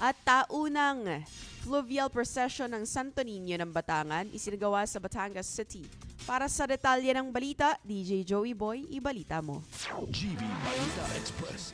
At taunang fluvial procession ng Santo Niño ng Batangan isinagawa sa Batangas City. Para sa detalye ng balita, DJ Joey Boy, ibalita mo. GB Balita Express.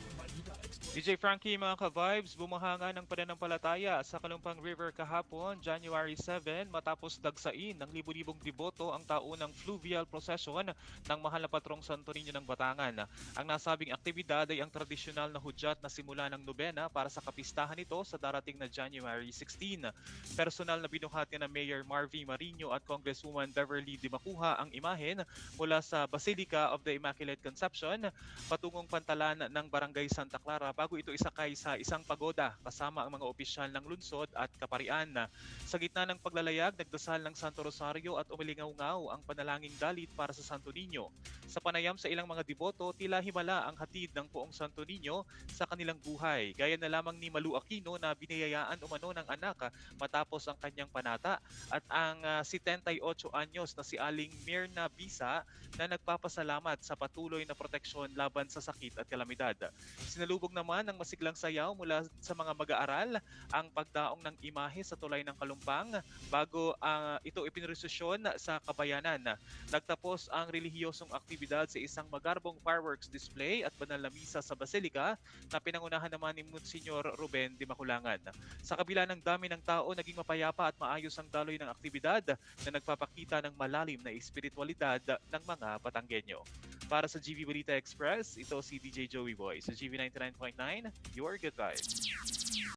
DJ Frankie, mga ka-vibes, bumahanga ng pananampalataya sa Kalumpang River kahapon, January 7, matapos dagsain ng libu-libong deboto ang taunang fluvial procession ng mahal na patrong Santo Niño ng Batangan. Ang nasabing aktibidad ay ang tradisyonal na hudyat na simula ng nobena para sa kapistahan nito sa darating na January 16. Personal na binuhati ng Mayor Marvy Marino at Congresswoman Beverly Dimacuha ang imahen mula sa Basilica of the Immaculate Conception patungong pantalan ng Barangay Santa Clara bago ito isakay sa isang pagoda kasama ang mga opisyal ng lungsod at kaparian. Sa gitna ng paglalayag, nagdasal ng Santo Rosario at umilingaw-ngaw ang panalangin dalit para sa Santo Niño. Sa panayam sa ilang mga deboto, tila himala ang hatid ng poong Santo Niño sa kanilang buhay. Gaya na lamang ni Malu Aquino na biniyayaan umano ng anak matapos ang kanyang panata at ang 78 anyos na si Aling Mirna Bisa na nagpapasalamat sa patuloy na proteksyon laban sa sakit at kalamidad. Sinalubog naman ng masiglang sayaw mula sa mga mag-aaral ang pagdaong ng imahe sa tulay ng Kalumpang bago ito ipinresosyon sa kabayanan. Nagtapos ang relihiyosong aktibidad sa isang magarbong fireworks display at banal na misa sa Basilica na pinangunahan naman ni Monsignor Ruben Dimaculangan. Sa kabila ng dami ng tao, naging mapayapa at maayos ang daloy ng aktibidad na nagpapakita ng malalim na espiritualidad ng mga Batanggenyo. Para sa GB Balita Express, ito si DJ Joey Boy sa GB 99.9, Your Good Vibes.